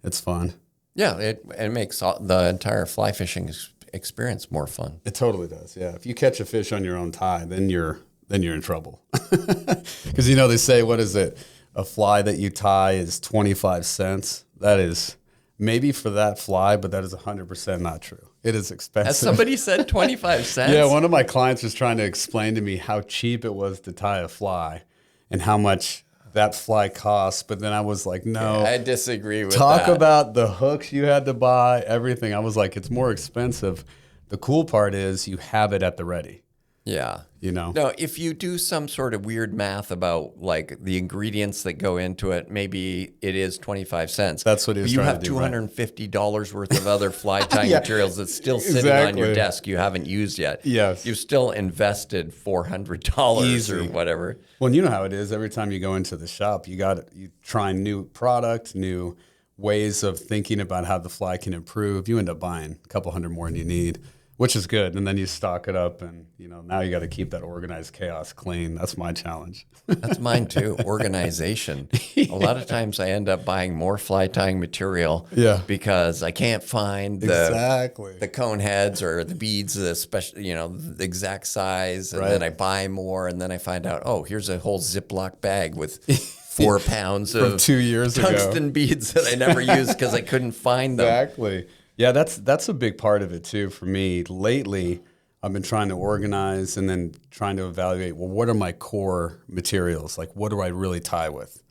it's fun. Yeah, it makes the entire fly fishing experience more fun. It totally does. Yeah, if you catch a fish on your own tie, then you're in trouble. Because you know they say, what is it? A fly that you tie is 25 cents. That is maybe for that fly, but that is 100% not true. It is expensive. Has somebody said 25 cents? Yeah, one of my clients was trying to explain to me how cheap it was to tie a fly and how much that fly costs. But then I was like, no. Yeah, I disagree with that. Talk about the hooks you had to buy, everything. I was like, it's more expensive. The cool part is you have it at the ready. Yeah. You know? No, if you do some sort of weird math about like the ingredients that go into it, maybe it is 25 cents. That's what he was trying to do. You have $250 worth of other fly tying Yeah, materials that's still sitting on your exactly. desk you haven't used yet. Yes. You've still invested $400 Easy. or whatever. Well, you know how it is. Every time you go into the shop, you try new product, new ways of thinking about how the fly can improve. You end up buying a couple hundred more than you need, which is good. And then you stock it up and, you know, now you got to keep that organized chaos clean. That's my challenge. That's mine too, organization. A lot of times I end up buying more fly tying material because I can't find the cone heads or the beads, the special, you know, the exact size. And then I buy more and then I find out, oh, here's a whole Ziploc bag with 4 pounds of 2 years tungsten ago. beads that I never used because I couldn't find them. Exactly. Yeah, that's a big part of it too for me. Lately, I've been trying to organize and then trying to evaluate, well, what are my core materials? Like, what do I really tie with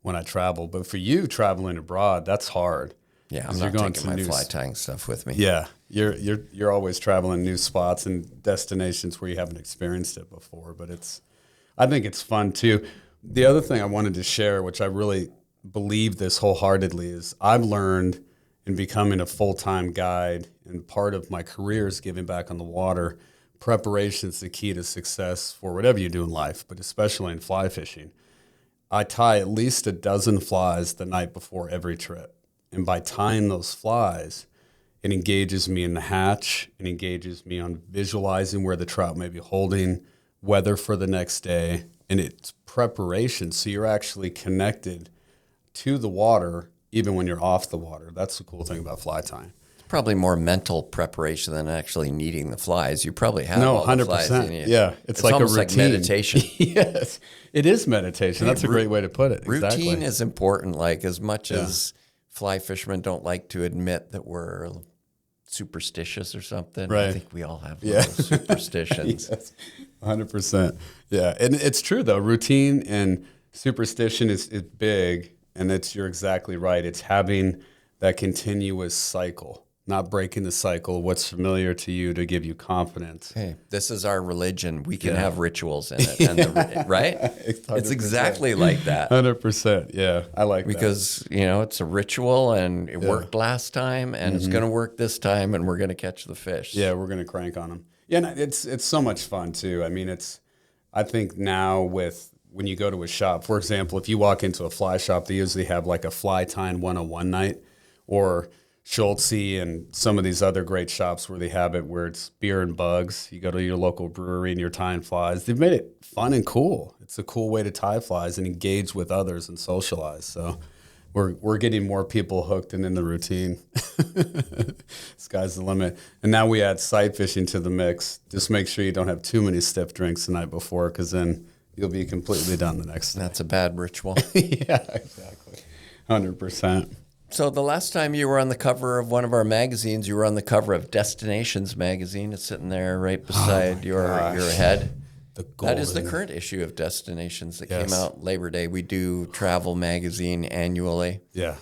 when I travel? But for you traveling abroad, that's hard. Yeah, I'm not taking my fly tying stuff with me. Yeah, you're always traveling new spots and destinations where you haven't experienced it before. But I think it's fun too. The other thing I wanted to share, which I really believe this wholeheartedly, is I've learned in becoming a full-time guide, and part of my career is giving back on the water. Preparation is the key to success for whatever you do in life, but especially in fly fishing. I tie at least a dozen flies the night before every trip. And by tying those flies, it engages me in the hatch. It engages me on visualizing where the trout may be holding, weather for the next day, and it's preparation. So you're actually connected to the water even when you're off the water. That's the cool thing about fly tying. It's probably more mental preparation than actually needing the flies. You probably have all 100%. The flies you need. Yeah, it's like a routine. Like meditation. Yes, it is meditation. That's a great way to put it. Routine is important. Like as much as fly fishermen don't like to admit that we're superstitious or something. Right. I think we all have little superstitions. Yes, 100%. Yeah, and it's true though. Routine and superstition is big. And you're exactly right. It's having that continuous cycle, not breaking the cycle, what's familiar to you to give you confidence. Hey, this is our religion. We can have rituals in it, and right? 100%. It's exactly like that. 100%. Yeah, I like that. Because, you know, it's a ritual and it worked last time and it's going to work this time and we're going to catch the fish. Yeah, we're going to crank on them. Yeah, and it's so much fun too. I mean, I think now when you go to a shop, for example, if you walk into a fly shop, they usually have like a fly tying 101 night, or Schultze and some of these other great shops where they have it where it's beer and bugs. You go to your local brewery and you're tying flies. They've made it fun and cool. It's a cool way to tie flies and engage with others and socialize. So we're getting more people hooked and in the routine. Sky's the limit. And now we add sight fishing to the mix. Just make sure you don't have too many stiff drinks the night before, because then you'll be completely done the next day. That's a bad ritual. Yeah, exactly. 100%. So the last time you were on the cover of one of our magazines, you were on the cover of Destinations magazine. It's sitting there right beside your head. That is the current issue of Destinations that came out Labor Day. We do travel magazine annually. Yeah.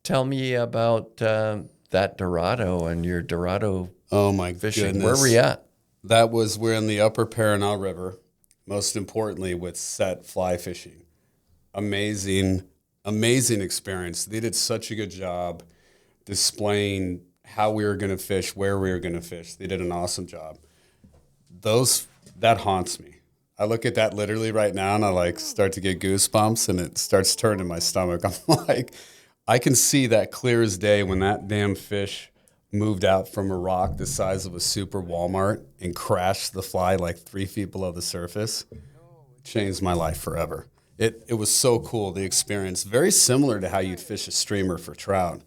Tell me about that Dorado and your Dorado fishing. Goodness. Where were you at? We're in the upper Paraná River, most importantly with set fly fishing. Amazing amazing experience. They did such a good job displaying how we were going to fish, where we were going to fish. They did an awesome job. That haunts me. I look at that literally right now and I like start to get goosebumps and it starts turning my stomach. I'm like, I can see that clear as day when that damn fish moved out from a rock the size of a super Walmart and crashed the fly like 3 feet below the surface. It changed my life forever. It was so cool, the experience. Very similar to how you'd fish a streamer for trout.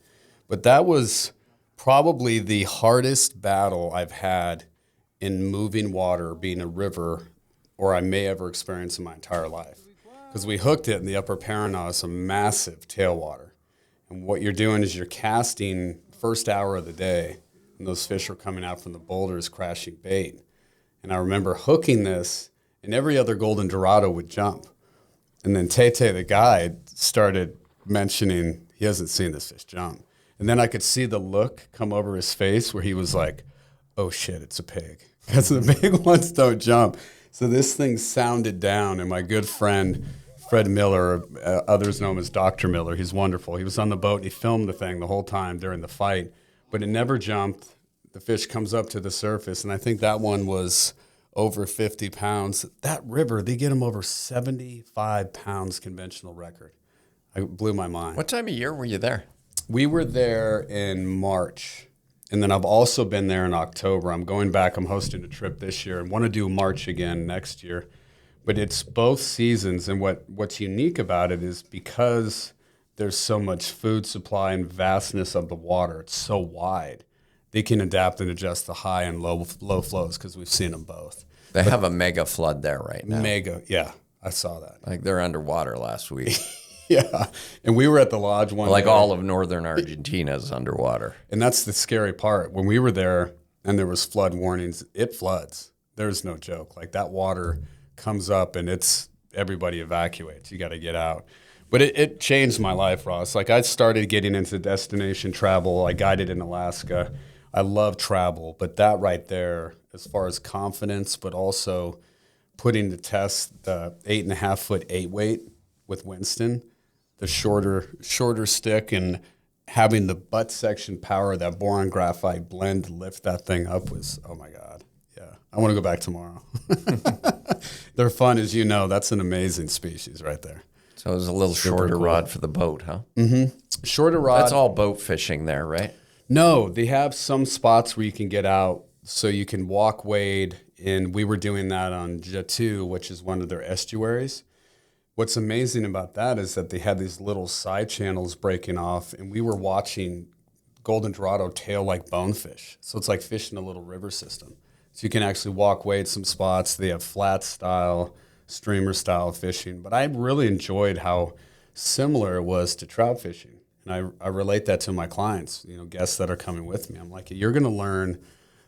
But that was probably the hardest battle I've had in moving water, being a river, or I may ever experience in my entire life. Because we hooked it in the upper Paraná, some massive tailwater. And what you're doing is you're casting first hour of the day, and those fish are coming out from the boulders crashing bait. And I remember hooking this, and every other golden Dorado would jump. And then Tete, the guide, started mentioning he hasn't seen this fish jump. And then I could see the look come over his face where he was like, oh shit, it's a pig. Because the big ones don't jump. So this thing sounded down, and my good friend, Fred Miller, others know him as Dr. Miller, he's wonderful. He was on the boat, and he filmed the thing the whole time during the fight, but it never jumped. The fish comes up to the surface, and I think that one was over 50 pounds. That river, they get them over 75 pounds conventional record. It blew my mind. What time of year were you there? We were there in March, and then I've also been there in October. I'm going back. I'm hosting a trip this year and want to do March again next year. But it's both seasons, and what's unique about it is because there's so much food supply and vastness of the water, it's so wide, they can adapt and adjust the high and low flows because we've seen them both. They have a mega flood there right now. Mega, yeah, I saw that. Like they're underwater last week. Yeah, and we were at the lodge one Like day. all of northern Argentina is underwater. And that's the scary part. When we were there and there was flood warnings, it floods. There's no joke. Like that water comes up and everybody evacuates. You got to get out. But it changed my life, Ross. Like I started getting into destination travel. I guided in Alaska. I love travel, but that right there, as far as confidence, but also putting to test the 8.5 foot 8 weight with Winston, the shorter stick, and having the butt section power, that boron graphite blend to lift that thing up was, oh my God. Yeah. I want to go back tomorrow. They're fun, as you know. That's an amazing species right there. So it was a little shorter rod for the boat, huh? Mm-hmm. Shorter rod. That's all boat fishing there, right? No, they have some spots where you can get out so you can walk wade, and we were doing that on Jatu, which is one of their estuaries. What's amazing about that is that they had these little side channels breaking off, and we were watching golden Dorado tail like bonefish. So it's like fishing a little river system. So you can actually walk wade some spots. They have flat style, streamer style fishing. But I really enjoyed how similar it was to trout fishing. And I relate that to my clients, guests that are coming with me. I'm like, you're going to learn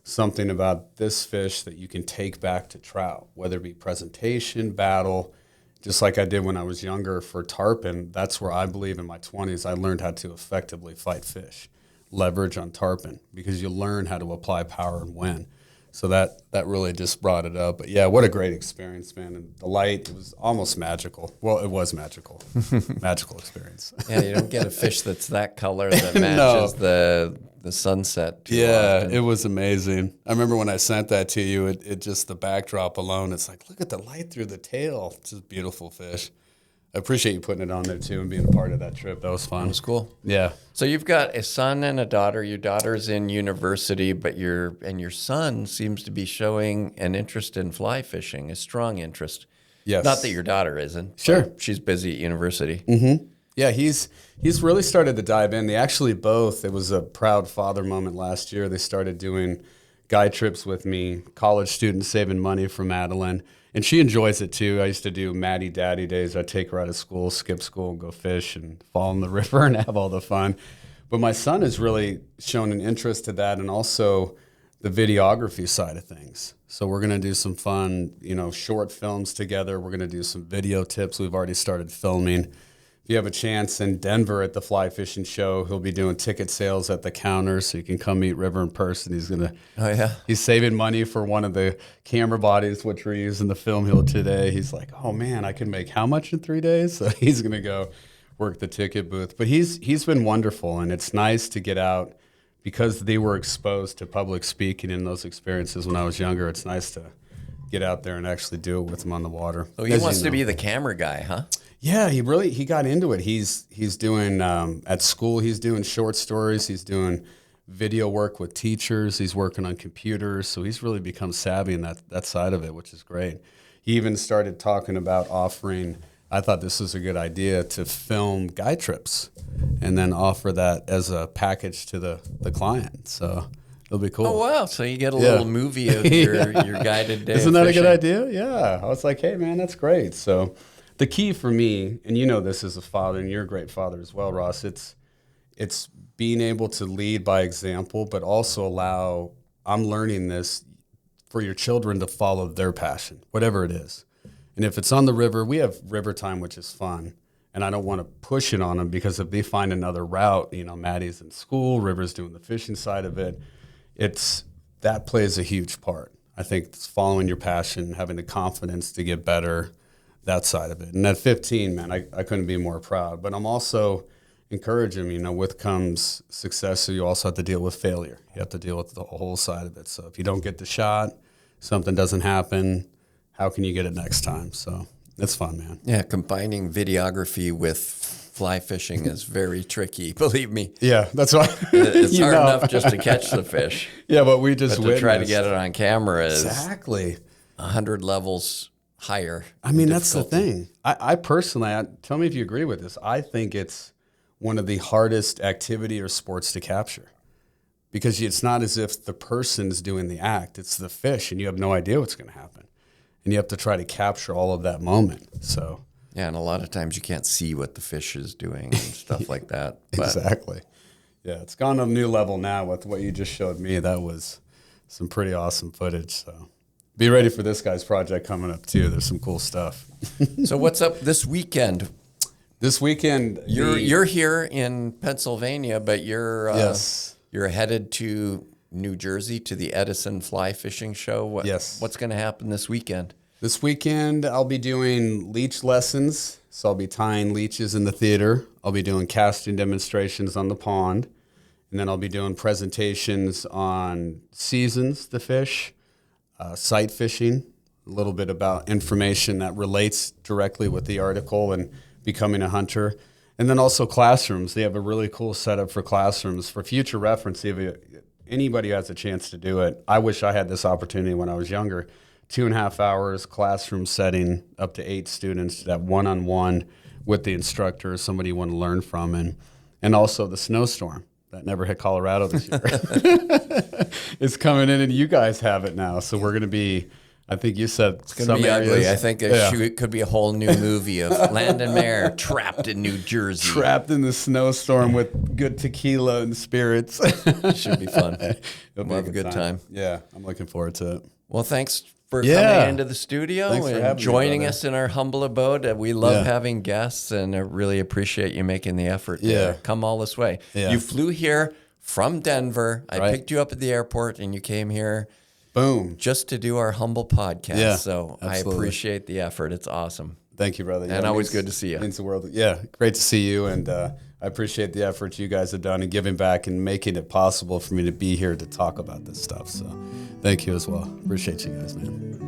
something about this fish that you can take back to trout, whether it be presentation, battle, just like I did when I was younger for tarpon. That's where I believe in my 20s I learned how to effectively fight fish, leverage on tarpon, because you learn how to apply power and win. So that really just brought it up. But yeah, what a great experience, man. And the light, it was almost magical. Well, it was magical. Magical experience. Yeah, you don't get a fish that's that color that matches the sunset too often. It was amazing. I remember when I sent that to you, it just, the backdrop alone, it's like, look at the light through the tail. It's just beautiful fish. I appreciate you putting it on there too and being a part of that trip. That was fun. It was cool. Yeah. So you've got a son and a daughter. Your daughter's in university, but your son seems to be showing an interest in fly fishing, a strong interest. Yes. Not that your daughter isn't. Sure. She's busy at university. Mm-hmm. Yeah, he's really started to dive in. They actually both, it was a proud father moment last year. They started doing guide trips with me, college students saving money from Madeline. And she enjoys it too. I used to do Maddie Daddy days. I'd take her out of school, skip school, and go fish and fall in the river and have all the fun. But my son has really shown an interest to that, and also the videography side of things. So we're going to do some fun, short films together. We're going to do some video tips. We've already started filming. If you have a chance in Denver at the fly fishing show, he'll be doing ticket sales at the counter, so you can come meet River in person. He's saving money for one of the camera bodies, which we're using the film hill today. He's like, oh man, I can make how much in 3 days? So he's going to go work the ticket booth. But he's been wonderful, and it's nice to get out because they were exposed to public speaking in those experiences when I was younger. It's nice to get out there and actually do it with him on the water. So he wants to be the camera guy, huh? Yeah, he got into it. He's doing at school. He's doing short stories. He's doing video work with teachers. He's working on computers. So he's really become savvy in that side of it, which is great. He even started talking about offering. I thought this was a good idea to film guide trips and then offer that as a package to the client. So it'll be cool. Oh, wow. So you get a little movie of your guided day. Isn't that fishing. a good idea? Yeah. I was like, hey, man, that's great. So the key for me, and you know this as a father, and you're a great father as well, Ross, it's being able to lead by example, but also I'm learning this for your children to follow their passion, whatever it is. And if it's on the river, we have river time, which is fun. And I don't want to push it on them because if they find another route, Maddie's in school, River's doing the fishing side of it. That plays a huge part. I think it's following your passion, having the confidence to get better, that side of it. And at 15, man, I couldn't be more proud. But I'm also encouraging, with comes success, so you also have to deal with failure. You have to deal with the whole side of it. So if you don't get the shot, something doesn't happen, how can you get it next time? So it's fun, man. Yeah, combining videography with fly fishing is very tricky, believe me. Yeah, that's why. It's hard enough just to catch the fish. Yeah, but we just to try to get it on camera is exactly 100 levels higher. I mean, that's the thing. I personally, tell me if you agree with this, I think it's one of the hardest activity or sports to capture because it's not as if the person's doing the act, it's the fish and you have no idea what's going to happen. And you have to try to capture all of that moment. So yeah, and a lot of times you can't see what the fish is doing and stuff like that. But exactly. Yeah, it's gone to a new level now with what you just showed me. That was some pretty awesome footage. So be ready for this guy's project coming up too. There's some cool stuff. So what's up this weekend? This weekend, you're here in Pennsylvania, but you're yes. You're headed to New Jersey to the Edison Fly Fishing Show. Yes. What's going to happen this weekend? This weekend, I'll be doing leech lessons. So I'll be tying leeches in the theater. I'll be doing casting demonstrations on the pond. And then I'll be doing presentations on seasons to fish, sight fishing, a little bit about information that relates directly with the article and becoming a hunter. And then also classrooms. They have a really cool setup for classrooms. For future reference, if anybody who has a chance to do it, I wish I had this opportunity when I was younger. 2.5 hours, classroom setting, up to 8 students, that one-on-one with the instructor, somebody you want to learn from. And also the snowstorm that never hit Colorado this year. It's coming in, and you guys have it now. So we're going to be, I think you said it's going to be ugly. I think it could be a whole new movie of Landon Mayer trapped in New Jersey. Trapped in the snowstorm with good tequila and spirits. Should be fun. We'll have a good time. Yeah, I'm looking forward to it. Well, thanks for coming into the studio and joining us in our humble abode. We love having guests, and I really appreciate you making the effort to come all this way. Yeah. You flew here from Denver. I picked you up at the airport, and you came here boom, just to do our humble podcast. Yeah, so absolutely. I appreciate the effort. It's awesome. Thank you, brother. And always good to see you. Means the world. Yeah, great to see you, and I appreciate the effort you guys have done in giving back and making it possible for me to be here to talk about this stuff. So thank you as well. Appreciate you guys, man.